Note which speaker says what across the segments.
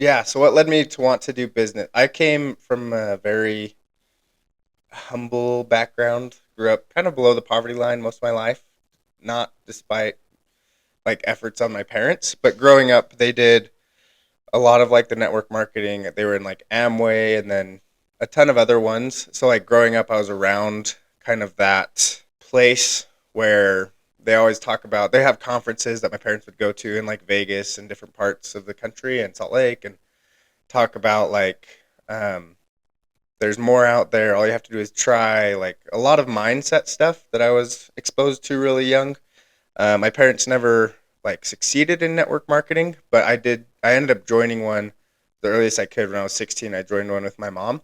Speaker 1: Yeah, so what led me to want to do business? I came from a very humble background. Grew up kind of below the poverty line most of my life, not despite like efforts on my parents, but growing up they did a lot of like the network marketing. They were in like Amway and then a ton of other ones. So like growing up I was around kind of that place where they always talk about they have conferences that my parents would go to in like Vegas and different parts of the country and Salt Lake and talk about like um, there's more out there. All you have to do is try. Like a lot of mindset stuff that I was exposed to really young. My parents never like succeeded in network marketing, but I did. I ended up joining one the earliest I could when I was 16. I joined one with my mom,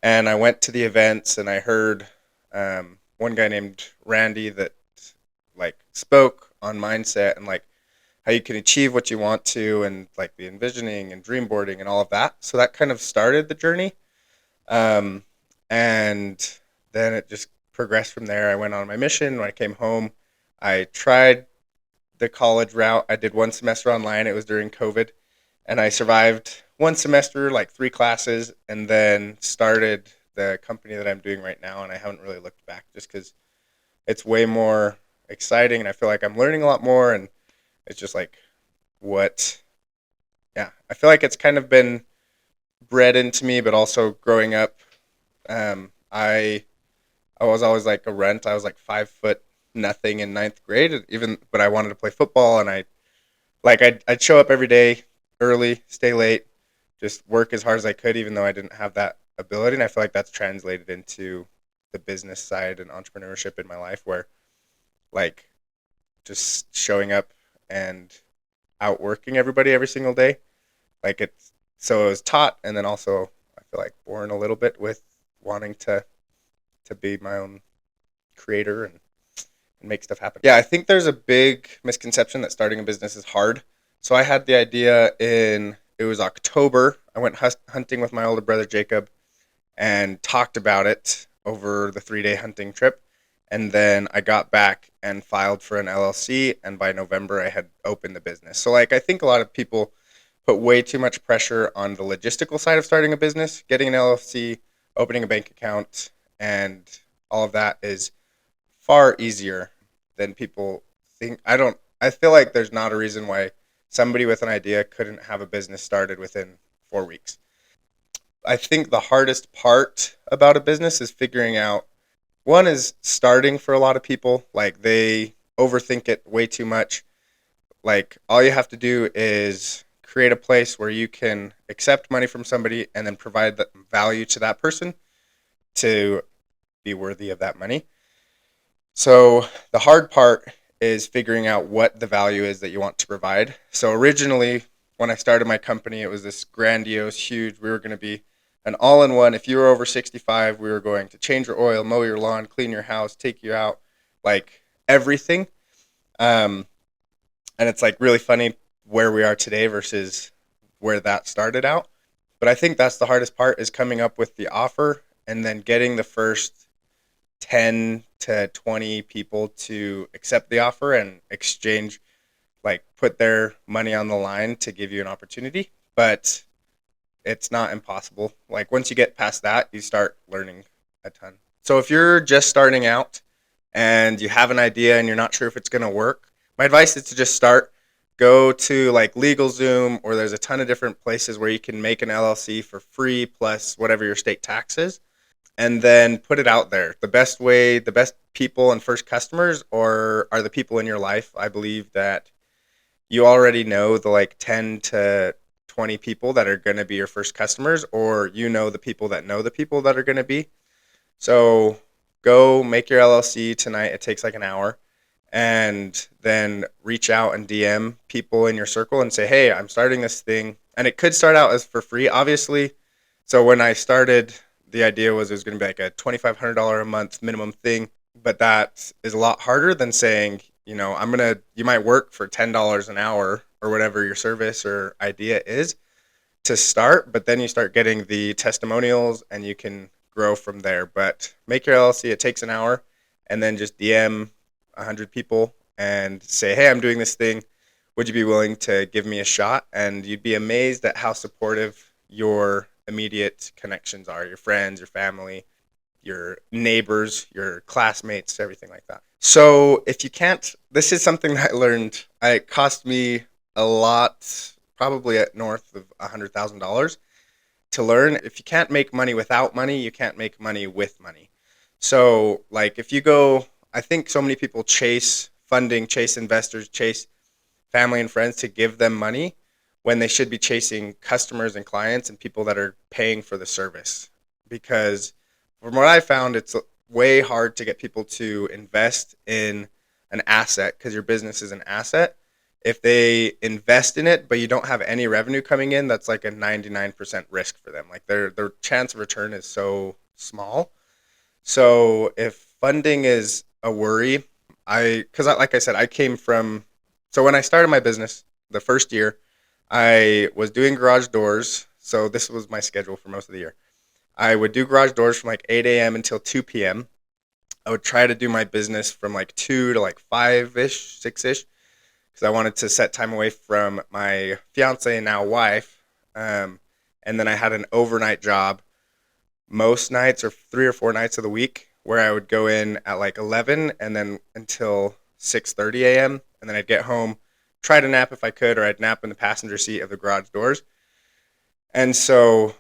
Speaker 1: and I went to the events and I heard one guy named Randy that like spoke on mindset and like how you can achieve what you want to and like the envisioning and dream boarding and all of that. So that kind of started the journey. Um, and then it just progressed from there. I went on my mission. When I came home, I tried the college route. I did one semester online. It was during COVID. And I survived one semester, like three classes, and then started the company that I'm doing right now. And I haven't really looked back just because it's way more exciting. And I feel like I'm learning a lot more. And it's just like what, yeah, I feel like it's kind of been bred into me, but also growing up, I was always like a runt. I was like 5 foot nothing in ninth grade, even but I wanted to play football, and I'd show up every day early, stay late, just work as hard as I could, even though I didn't have that ability. And I feel like that's translated into the business side and entrepreneurship in my life, where like just showing up and outworking everybody every single day. Like it's so it was taught, and then also I feel like born a little bit with wanting to be my own creator and make stuff happen. Yeah, I think there's a big misconception that starting a business is hard. So I had the idea in it was October. I went hunting with my older brother Jacob and talked about it over the 3 day hunting trip. And then I got back and filed for an LLC. And by November, I had opened the business. So, like, I think a lot of people put way too much pressure on the logistical side of starting a business. Getting an LLC, opening a bank account, and all of that is far easier than people think. I feel like there's not a reason why somebody with an idea couldn't have a business started within 4 weeks. I think the hardest part about a business is figuring out one is starting for a lot of people. Like they overthink it way too much. Like all you have to do is create a place where you can accept money from somebody and then provide the value to that person to be worthy of that money. So the hard part is figuring out what the value is that you want to provide. So originally, when I started my company, it was this grandiose, huge. We were going to be an all-in-one. If you were over 65, we were going to change your oil, mow your lawn, clean your house, take you out, like everything. Um, and it's like really funny where we are today versus where that started out. But I think that's the hardest part is coming up with the offer and then getting the first 10 to 20 people to accept the offer and exchange like put their money on the line to give you an opportunity, but it's not impossible. Like once you get past that you start learning a ton. So if you're just starting out and you have an idea and you're not sure if it's going to work, my advice is to just start. Go to like LegalZoom, or there's a ton of different places where you can make an LLC for free plus whatever your state tax is, and then put it out there. The best way, the best people and first customers are the people in your life. I believe that you already know the like 10 to 20 people that are going to be your first customers, or you know the people that are going to be. So go make your LLC tonight. It takes like an hour. And then reach out and DM people in your circle and say, hey, I'm starting this thing. And it could start out as for free, obviously. So when I started, the idea was it was going to be like a $2,500 a month minimum thing. But that is a lot harder than saying, you might work for $10 an hour or whatever your service or idea is to start, but then you start getting the testimonials and you can grow from there. But make your LLC, it takes an hour, and then just DM 100 people and say, hey, I'm doing this thing. Would you be willing to give me a shot? And you'd be amazed at how supportive your immediate connections are, your friends, your family, your neighbors, your classmates, everything like that. So if you can't, this is something that I learned. It cost me a lot, probably at north of $100,000 to learn. If you can't make money without money, you can't make money with money. So like if you go, I think so many people chase funding, chase investors, chase family and friends to give them money when they should be chasing customers and clients and people that are paying for the service. Because from what I found, it's way hard to get people to invest in an asset because your business is an asset. If they invest in it, but you don't have any revenue coming in, that's like a 99% risk for them. Like their chance of return is so small. So if funding is a worry, because like I said, I came from, so when I started my business the first year, I was doing garage doors. So this was my schedule for most of the year. I would do garage doors from like 8 a.m. until 2 p.m. I would try to do my business from like 2 to like 5 ish, 6 ish, because I wanted to set time away from my fiance and now wife. Um, and then I had an overnight job most nights or 3 or 4 nights of the week where I would go in at like 11 and then until 6:30 a.m. and then I'd get home, try to nap if I could, or I'd nap in the passenger seat of the garage doors. And so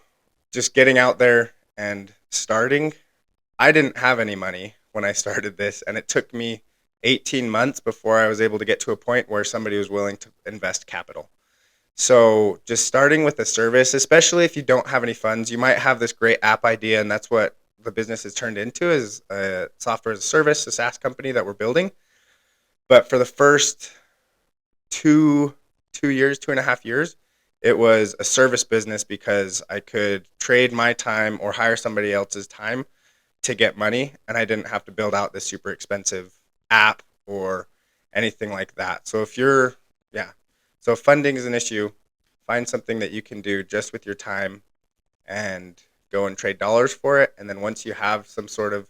Speaker 1: just getting out there and starting, I didn't have any money when I started this, and it took me 18 months before I was able to get to a point where somebody was willing to invest capital. So just starting with a service, especially if you don't have any funds, you might have this great app idea, and that's what the business has turned into is a software as a service, a SaaS company that we're building. But for the first two 2 years, 2.5 years, it was a service business because I could trade my time or hire somebody else's time to get money, and I didn't have to build out this super expensive app or anything like that. So if you're, yeah, so if funding is an issue, find something that you can do just with your time and go and trade dollars for it. And then once you have some sort of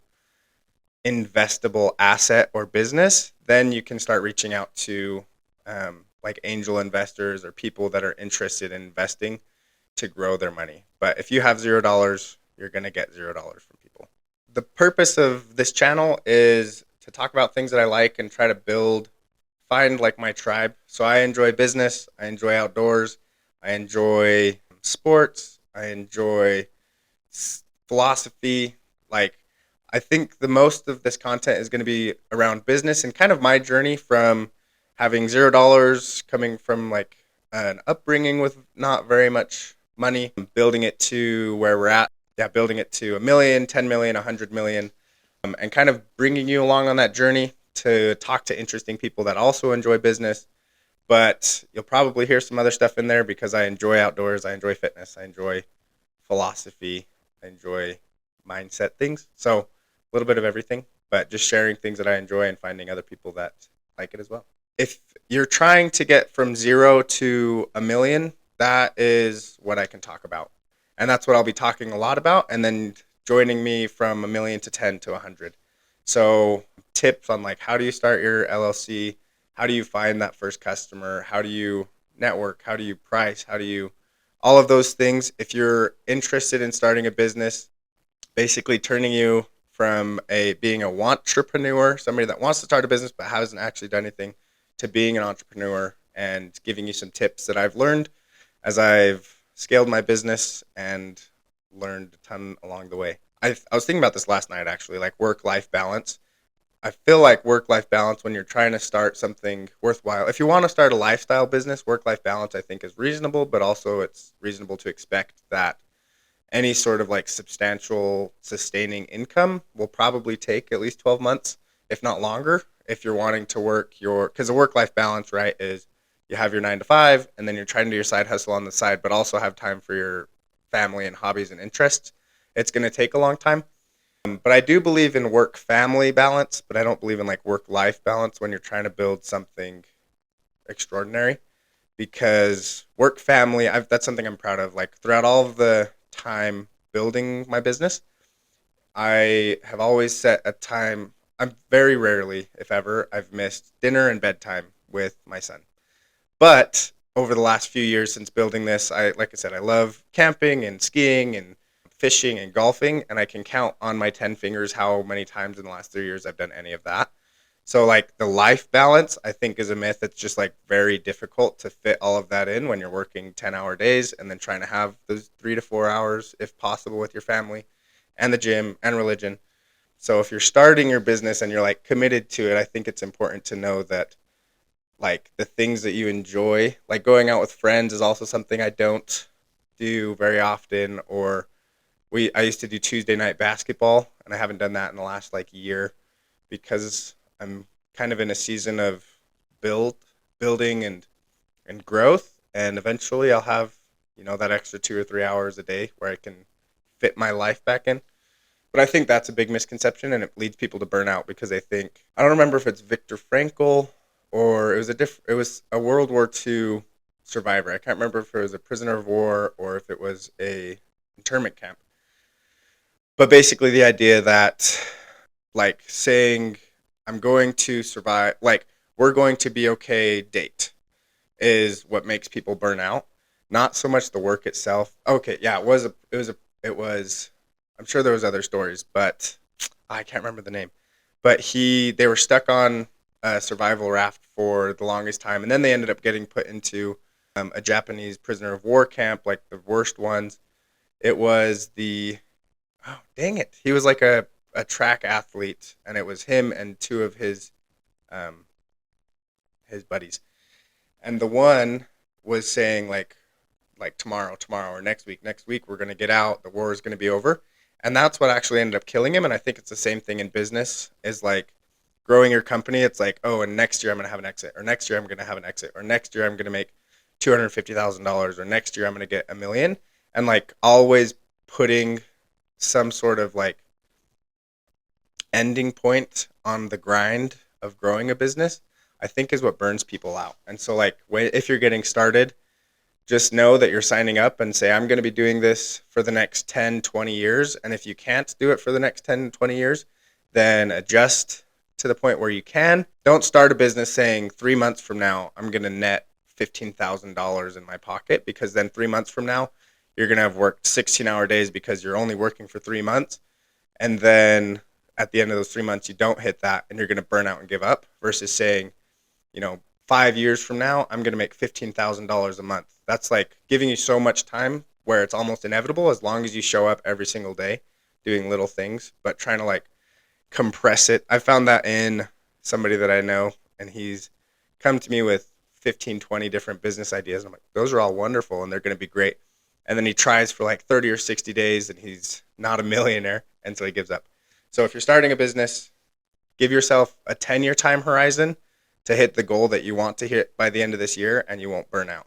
Speaker 1: investable asset or business, then you can start reaching out to like angel investors or people that are interested in investing to grow their money. But if you have $0, you're going to get $0 from people. The purpose of this channel is to talk about things that I like and try to find like my tribe. So I enjoy business, I enjoy outdoors, I enjoy sports, I enjoy philosophy. Like, I think the most of this content is going to be around business and kind of my journey from having $0 coming from like an upbringing with not very much money, building it to where we're at. Yeah, building it to 1 million, 10 million, 100 million, and kind of bringing you along on that journey to talk to interesting people that also enjoy business. But you'll probably hear some other stuff in there because I enjoy outdoors, I enjoy fitness, I enjoy philosophy, I enjoy mindset things. So a little bit of everything, but just sharing things that I enjoy and finding other people that like it as well. If you're trying to get from 0 to 1 million, that is what I can talk about. And that's what I'll be talking a lot about. And then joining me from 1 million to 10 to 100. So tips on like how do you start your LLC? How do you find that first customer? How do you network? How do you price? How do you all of those things? If you're interested in starting a business, basically turning you from a being a entrepreneur, somebody that wants to start a business but hasn't actually done anything, to being an entrepreneur and giving you some tips that I've learned as I've scaled my business and learned a ton along the way. I was thinking about this last night actually, like work-life balance. I feel like work-life balance when you're trying to start something worthwhile. If you want to start a lifestyle business, work-life balance I think is reasonable, but also it's reasonable to expect that any sort of like substantial sustaining income will probably take at least 12 months, if not longer, if you're wanting to work because a work life balance, right, is you have your 9 to 5 and then you're trying to do your side hustle on the side, but also have time for your family and hobbies and interests. It's going to take a long time. But I do believe in work family balance, but I don't believe in like work life balance when you're trying to build something extraordinary because work family that's something I'm proud of. Like throughout all of the time building my business, I have always set a time. I'm very rarely, if ever, I've missed dinner and bedtime with my son. But over the last few years since building this, like I said, I love camping and skiing and fishing and golfing, and I can count on my 10 fingers how many times in the last 3 years I've done any of that. So like the life balance, I think is a myth. It's just like very difficult to fit all of that in when you're working 10-hour days and then trying to have those 3 to 4 hours, if possible, with your family and the gym and religion. So if you're starting your business and you're like committed to it, I think it's important to know that like the things that you enjoy, like going out with friends is also something I don't do very often. Or I used to do Tuesday night basketball, and I haven't done that in the last like year because I'm kind of in a season of build building and growth, and eventually I'll have, that extra 2 or 3 hours a day where I can fit my life back in. But I think that's a big misconception, and it leads people to burnout because they think, I don't remember if it's Viktor Frankl or it was a World War II survivor. I can't remember if it was a prisoner of war or if it was a internment camp. But basically the idea that like saying I'm going to survive, like we're going to be okay date is what makes people burn out. Not so much the work itself. Okay, yeah, it was I'm sure there was other stories, but I can't remember the name. But they were stuck on a survival raft for the longest time, and then they ended up getting put into a Japanese prisoner of war camp, like the worst ones. It was oh dang it, he was like a track athlete, and it was him and two of um, his buddies, and the one was saying like tomorrow, or next week, we're going to get out. The war is going to be over. And that's what actually ended up killing him. And I think it's the same thing in business is like growing your company. It's like, oh, and next year I'm going to have an exit, or next year I'm going to have an exit, or next year I'm going to make $250,000, or next year I'm going to get 1 million. And like always putting some sort of like ending point on the grind of growing a business, I think is what burns people out. And so like if you're getting started, just know that you're signing up and say, I'm going to be doing this for the next 10, 20 years. And if you can't do it for the next 10, 20 years, then adjust to the point where you can. Don't start a business saying 3 months from now, I'm going to net $15,000 in my pocket, because then 3 months from now, you're going to have worked 16-hour days because you're only working for 3 months. And then at the end of those 3 months, you don't hit that and you're going to burn out and give up, versus saying, 5 years from now, I'm going to make $15,000 a month. That's like giving you so much time where it's almost inevitable, as long as you show up every single day doing little things, but trying to like compress it. I found that in somebody that I know, and he's come to me with 15, 20 different business ideas. And I'm like, those are all wonderful and they're going to be great. And then he tries for like 30 or 60 days and he's not a millionaire. And so he gives up. So if you're starting a business, give yourself a 10-year time horizon to hit the goal that you want to hit by the end of this year, and you won't burn out.